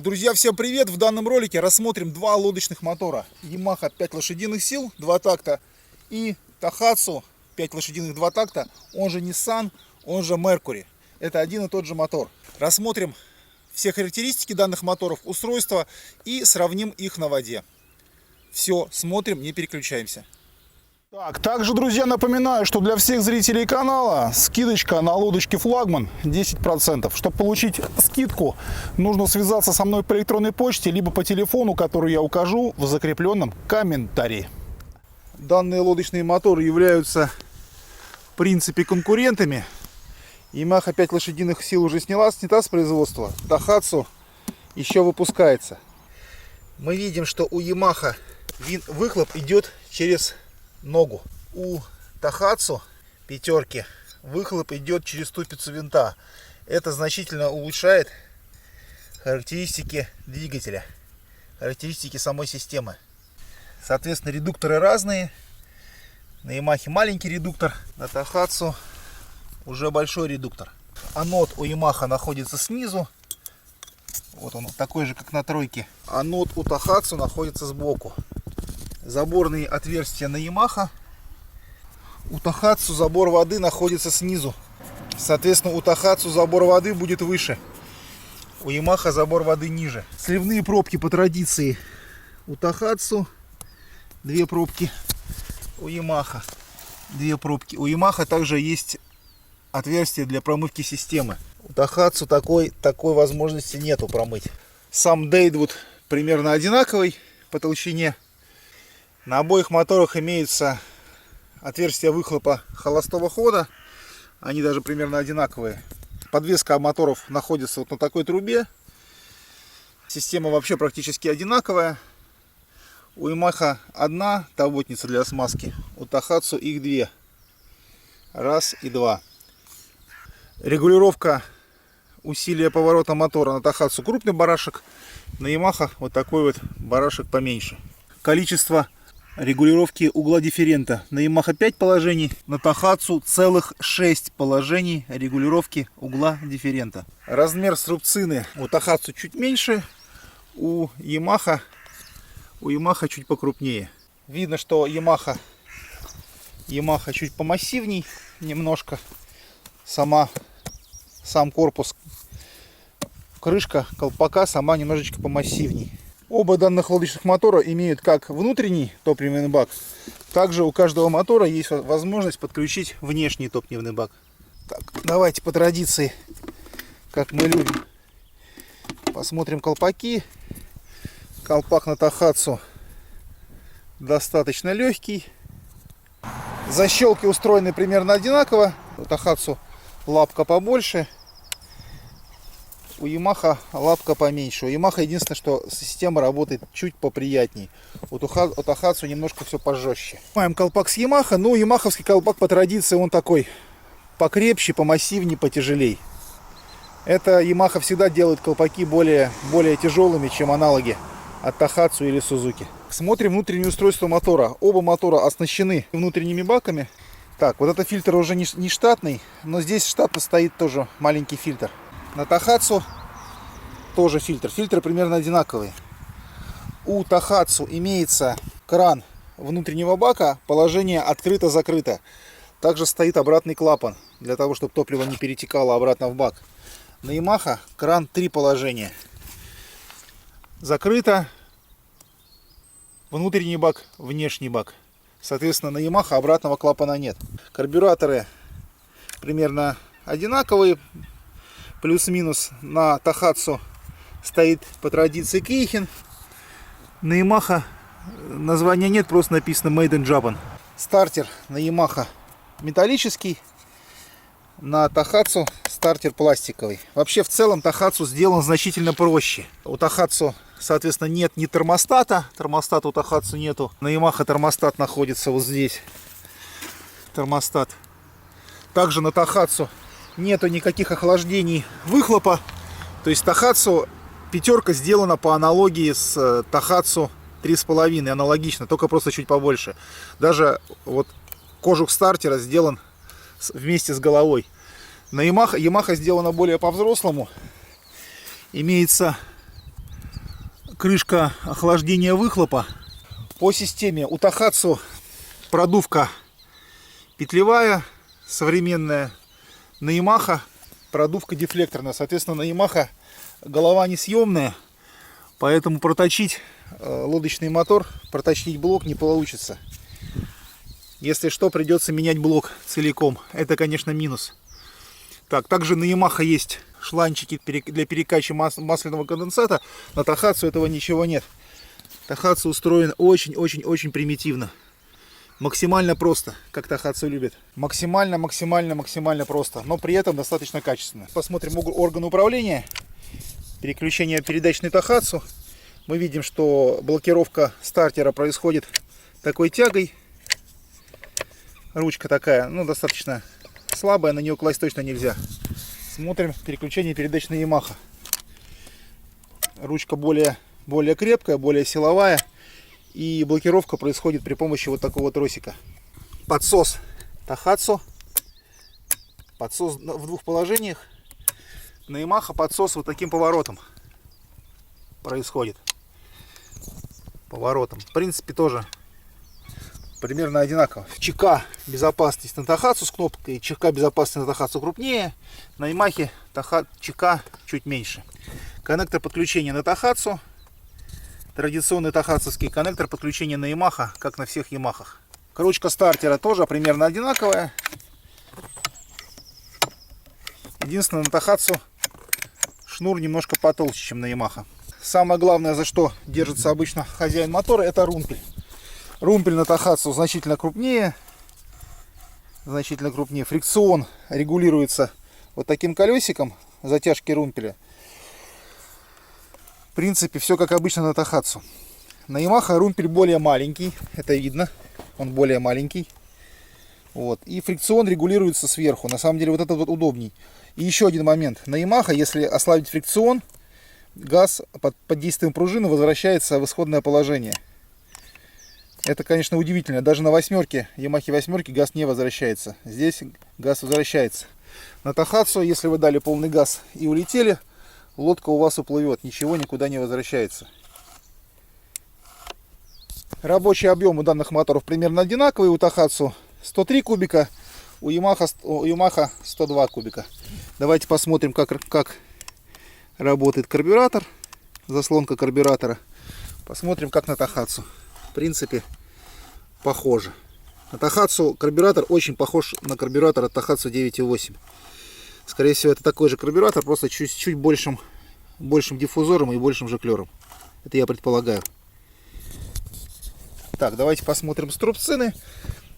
Друзья, всем привет! В данном ролике рассмотрим два лодочных мотора. Yamaha 5 лошадиных сил, 2 такта, и Tohatsu 5 лошадиных 2 такта, он же Nissan, он же Mercury. Это один и тот же мотор. Рассмотрим все характеристики данных моторов, устройства и сравним их на воде. Все, смотрим, не переключаемся. Также, друзья, напоминаю, что для всех зрителей канала скидочка на лодочки Флагман 10%. Чтобы получить скидку, нужно связаться со мной по электронной почте, либо по телефону, который я укажу в закрепленном комментарии. Данные лодочные моторы являются, в принципе, конкурентами. Yamaha 5 лошадиных сил уже снята с производства. Tohatsu еще выпускается. Мы видим, что у Yamaha выхлоп идет через ногу. У Tohatsu пятерки выхлоп идет через ступицу винта. Это значительно улучшает характеристики двигателя, характеристики самой системы. Соответственно, редукторы разные. На Yamaha маленький редуктор, на Tohatsu уже большой редуктор. Анод у Yamaha находится снизу. Вот он, такой же, как на тройке. Анод у Tohatsu находится сбоку. Заборные отверстия на Yamaha. У Tohatsu забор воды находится снизу. Соответственно, у Tohatsu забор воды будет выше. У Yamaha забор воды ниже. Сливные пробки по традиции у Tohatsu. 2 пробки. У Yamaha 2 пробки. У Yamaha также есть отверстие для промывки системы. У Tohatsu такой возможности нету промыть. Сам Deadwood примерно одинаковый по толщине. На обоих моторах имеются отверстия выхлопа холостого хода. Они даже примерно одинаковые. Подвеска моторов находится вот на такой трубе. Система вообще практически одинаковая. У Yamaha одна тавотница для смазки. У Tohatsu их 2. Раз и 2. Регулировка усилия поворота мотора на Tohatsu крупный барашек. На Yamaha вот такой вот барашек поменьше. Количество регулировки угла дифферента. На Yamaha 5 положений, на Tohatsu целых 6 положений регулировки угла дифферента. Размер струбцины у Tohatsu чуть меньше, у Yamaha чуть покрупнее. Видно, что Yamaha чуть помассивней немножко. Сам корпус, крышка колпака сама немножечко помассивней. Оба данных лодочных мотора имеют как внутренний топливный бак, также у каждого мотора есть возможность подключить внешний топливный бак. Так, давайте по традиции, как мы любим, посмотрим колпаки. Колпак на Tohatsu достаточно легкий. Защелки устроены примерно одинаково. У Tohatsu лапка побольше. У Yamaha лапка поменьше. У Yamaha единственное, что система работает чуть поприятней. У Tohatsu немножко все пожестче. Маем колпак с Yamaha. Ну, ямаховский колпак по традиции он такой покрепче, помассивнее, потяжелей. Это Yamaha всегда делает колпаки более тяжелыми, чем аналоги от Tohatsu или Suzuki. Смотрим внутреннее устройство мотора. Оба мотора оснащены внутренними баками. Так, вот это фильтр уже не штатный, но здесь штатно стоит тоже маленький фильтр. На Tohatsu тоже фильтр. Фильтры примерно одинаковые. У Tohatsu имеется кран внутреннего бака, положение открыто-закрыто. Также стоит обратный клапан, для того, чтобы топливо не перетекало обратно в бак. На Yamaha кран 3 положения. Закрыто, внутренний бак, внешний бак. Соответственно, на Yamaha обратного клапана нет. Карбюраторы примерно одинаковые. Плюс-минус. На Tohatsu стоит по традиции Кейхен. На Yamaha названия нет, просто написано Made in Japan. Стартер на Yamaha металлический. На Tohatsu стартер пластиковый. Вообще, в целом, Tohatsu сделан значительно проще. У Tohatsu, соответственно, нет ни термостата. Термостата у Tohatsu нету. На Yamaha термостат находится вот здесь. Термостат. Также на Tohatsu нету никаких охлаждений выхлопа. То есть Tohatsu пятерка сделана по аналогии с Tohatsu 3,5. Аналогично, только просто чуть побольше. Даже вот кожух стартера сделан вместе с головой. На Yamaha сделана более по-взрослому. Имеется крышка охлаждения выхлопа. По системе у Тахацу продувка петлевая, современная. На Ямаха продувка дефлекторная. Соответственно, на Ямаха голова несъемная, поэтому проточить лодочный мотор, проточить блок не получится. Если что, придется менять блок целиком. Это, конечно, минус. Так, также на Ямаха есть шланчики для перекачки масляного конденсата. На Тахацу этого ничего нет. Тахацу устроен очень-очень-очень примитивно. Максимально просто, как Тахацу любит. Максимально просто, но при этом достаточно качественно. Посмотрим орган управления. Переключение передач на Тахацу. Мы видим, что блокировка стартера происходит такой тягой. Ручка такая, ну, достаточно слабая, на нее класть точно нельзя. Смотрим переключение передач на Ямаха. Ручка более крепкая, более силовая. И блокировка происходит при помощи вот такого тросика. Подсос Тахацу. Подсос в двух положениях. На Ямаха подсос вот таким поворотом происходит. Поворотом. В принципе, тоже примерно одинаково. ЧК безопасность на Тахацу с кнопкой, ЧК безопасность на Тахацу крупнее. На Ямахе ЧК чуть меньше. Коннектор подключения на Тахацу. Традиционный тахацовский коннектор подключения на Ямаха, как на всех Ямахах. Ручка стартера тоже примерно одинаковая. Единственное, на Тахацу шнур немножко потолще, чем на Ямаха. Самое главное, за что держится обычно хозяин мотора, это румпель. Румпель на Тахацу значительно крупнее. Фрикцион регулируется вот таким колесиком затяжки румпеля. В принципе, все как обычно на Тахацу. На Ямаха румпель более маленький, это видно, он более маленький. Вот. И фрикцион регулируется сверху. На самом деле вот это вот удобней. И еще один момент. На Ямаха, если ослабить фрикцион, газ под действием пружины возвращается в исходное положение. Это, конечно, удивительно. Даже на восьмерке, Ямахе восьмерки, газ не возвращается. Здесь газ возвращается. На Тахацу, если вы дали полный газ и улетели, лодка у вас уплывет. Ничего никуда не возвращается. Рабочий объем у данных моторов примерно одинаковый. У Тахацу 103 кубика, у Ямаха 102 кубика. Давайте посмотрим, как работает карбюратор. Заслонка карбюратора. Посмотрим, как на Тахацу. В принципе, похоже. На Тахацу карбюратор очень похож на карбюратор от Тахацу 9.8. Скорее всего, это такой же карбюратор, просто чуть большим диффузором и большим жиклером. Это я предполагаю. Так, давайте посмотрим струбцины.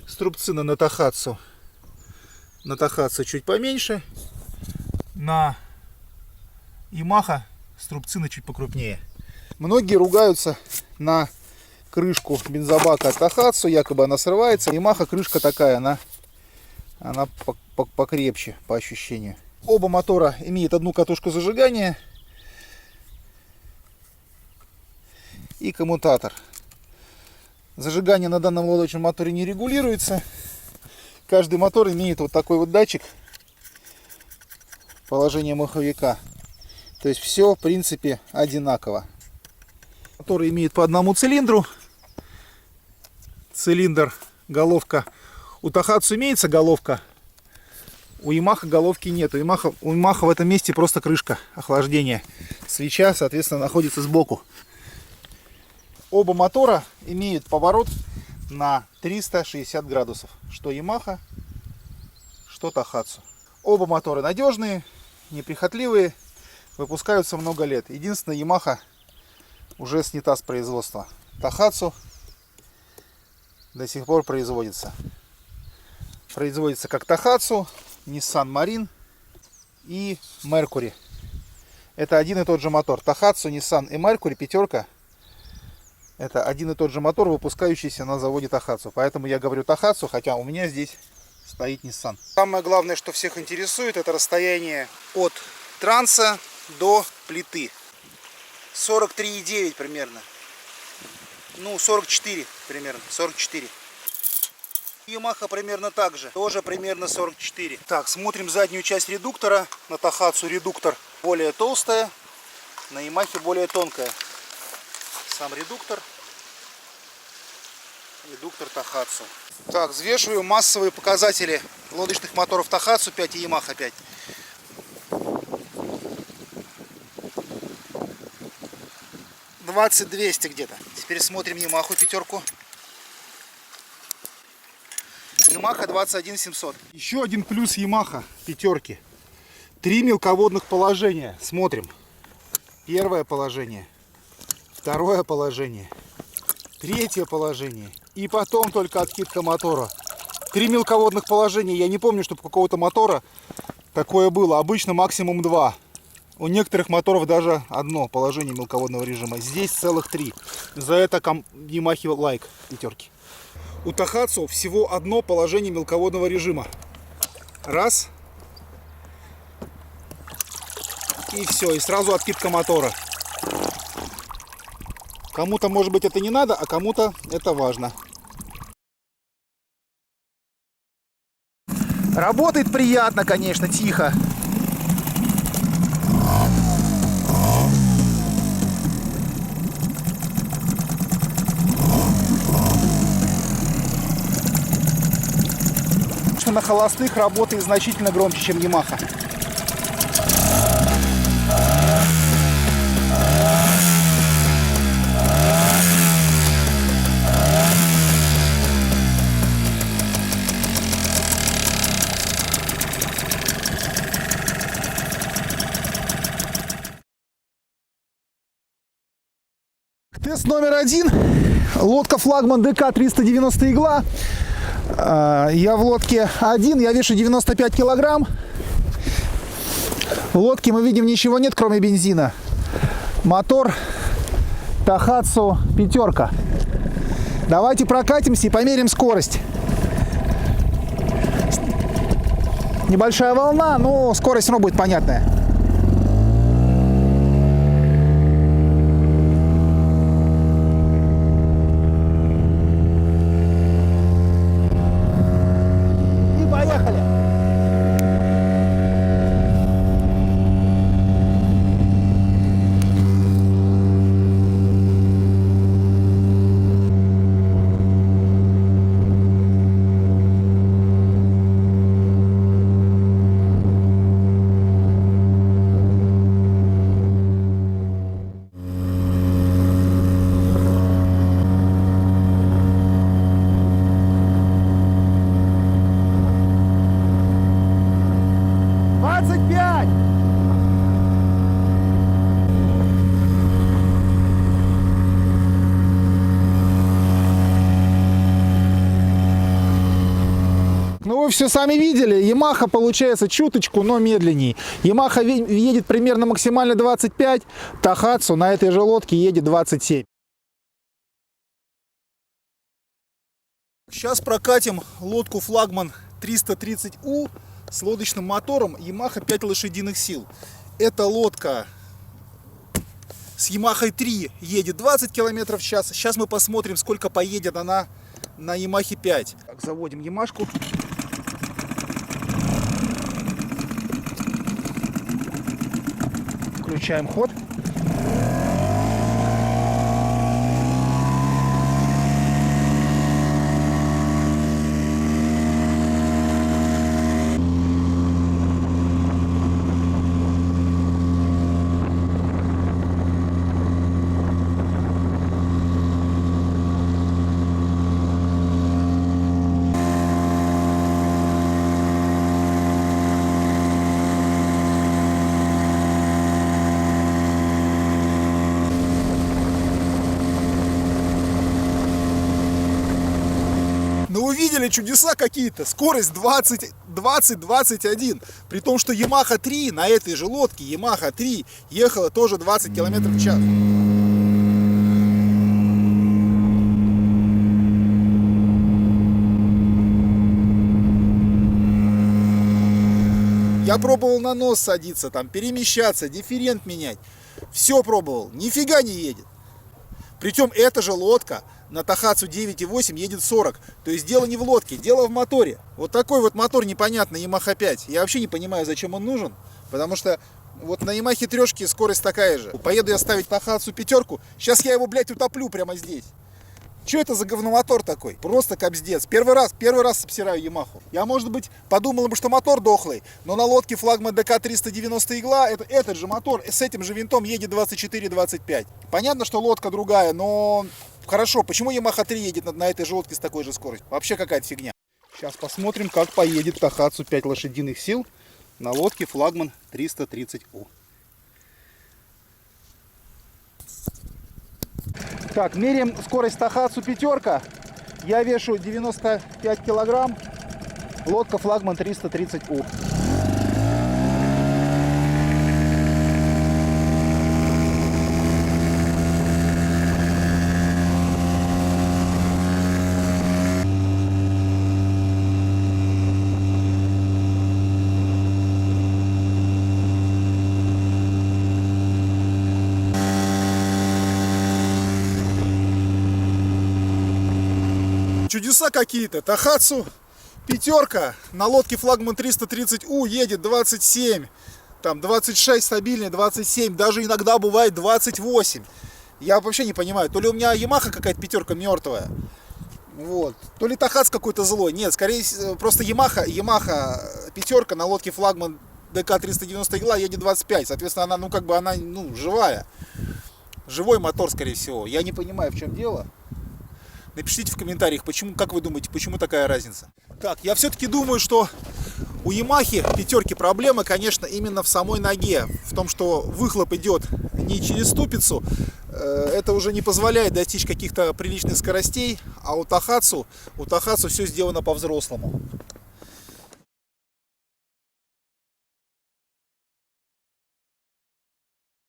Струбцины на Тахацу. На Тахацу чуть поменьше. На Ямаха струбцины чуть покрупнее. Многие ругаются на крышку бензобака от Тахацу, якобы она срывается. Ямаха крышка такая, она покрепче по ощущению. Оба мотора имеют одну катушку зажигания и коммутатор. Зажигание на данном лодочном моторе не регулируется. Каждый мотор имеет вот такой вот датчик положения маховика. То есть все в принципе одинаково. Моторы имеют по одному цилиндру. Цилиндр, головка. У Тахацу имеется головка. У Ямаха головки нет. У Ямаха в этом месте просто крышка охлаждения. Свеча, соответственно, находится сбоку. Оба мотора имеют поворот на 360 градусов. Что Ямаха, что Тахацу. Оба мотора надежные, неприхотливые, выпускаются много лет. Единственное, Ямаха уже снята с производства. Тахацу до сих пор производится. Производится как Тахацу, Nissan Marine и Mercury. Это один и тот же мотор. Тахацу, Nissan и Mercury пятерка. Это один и тот же мотор, выпускающийся на заводе Тахацу. Поэтому я говорю Тахацу, хотя у меня здесь стоит Nissan. Самое главное, что всех интересует, это расстояние от транса до плиты. 43,9 примерно. Ну, 44 примерно. 44. Ямаха примерно так же. Тоже примерно 44. Так, смотрим заднюю часть редуктора. На Тахацу редуктор более толстая, на Ямахе более тонкая. сам редуктор. Редуктор Тахацу. Так, взвешиваю массовые показатели лодочных моторов Тахацу 5 и Yamaha 5. $20-200 где-то. Теперь смотрим Yamaha пятерку. Yamaha 21-700. Еще один плюс Yamaha пятерки. 3 мелководных положения. Смотрим. Первое положение. Второе положение. Третье положение. И потом только откидка мотора. 3 мелководных положения. Я не помню, чтобы у какого-то мотора такое было. Обычно максимум 2. У некоторых моторов даже одно положение мелководного режима. Здесь целых 3. За это Yamaha лайк пятерки. У Тахацу всего одно положение мелководного режима. Раз. И все. И сразу откидка мотора. Кому-то, может быть, это не надо, а кому-то это важно. Работает приятно, конечно, тихо. На холостых работает значительно громче, чем Yamaha. Тест номер 1. Лодка флагман ДК 390 игла. Я в лодке один, я вешу 95 килограмм. В лодке мы видим ничего нет, кроме бензина. Мотор Тахацу пятерка. Давайте прокатимся и померим скорость. Небольшая волна, но скорость все равно будет понятная. Ну, вы все сами видели, Yamaha получается чуточку, но медленней. Yamaha едет примерно максимально 25, Тахацу на этой же лодке едет 27. Сейчас прокатим лодку флагман 330У с лодочным мотором Yamaha 5 лошадиных сил. Эта лодка с Yamaha 3 едет 20 км в час. Сейчас мы посмотрим, сколько поедет она на Yamaha 5. Так, заводим Ямашку. Включаем ход. Ну вы видели чудеса какие-то, скорость 20-21, при том, что Yamaha 3 на этой же лодке, Yamaha 3 ехала тоже 20 км в час. Я пробовал на нос садиться, там, перемещаться, дифферент менять, все пробовал, нифига не едет. Причем эта же лодка на Тахацу 9.8 едет 40. То есть дело не в лодке, дело в моторе. Вот такой вот мотор непонятный Yamaha 5. Я вообще не понимаю, зачем он нужен. Потому что Вот на Ямахе трешки скорость такая же. Поеду я ставить Тахацу пятерку. Сейчас я его, блядь, утоплю прямо здесь. Что это за говномотор такой? Просто капздец. Первый раз обсираю Ямаху. Я, может быть, подумал бы, что мотор дохлый, но на лодке флагман ДК-390 игла, этот же мотор с этим же винтом едет 24-25. Понятно, что лодка другая, но хорошо. Почему Ямаха 3 едет на этой же лодке с такой же скоростью? Вообще какая-то фигня. Сейчас посмотрим, как поедет Тахацу 5 лошадиных сил на лодке флагман 330У. Так, меряем скорость Тахацу пятерка. Я вешу 95 килограмм. Лодка флагман 330У. Чудеса какие-то. Тахацу пятерка на лодке флагман 330У едет 27, там 26 стабильный, 27, даже иногда бывает 28. Я вообще не понимаю, то ли у меня Ямаха какая-то пятерка мертвая, вот, то ли Тахац какой-то злой. Нет, скорее просто Ямаха пятерка на лодке флагман ДК-390 игла едет 25. Соответственно, она, она живая. Живой мотор, скорее всего. Я не понимаю, в чем дело. Напишите в комментариях, как вы думаете, почему такая разница. Так, я все-таки думаю, что у Ямахи пятерки проблема, конечно, именно в самой ноге. В том, что выхлоп идет не через ступицу. Это уже не позволяет достичь каких-то приличных скоростей. А у Тахацу все сделано по-взрослому.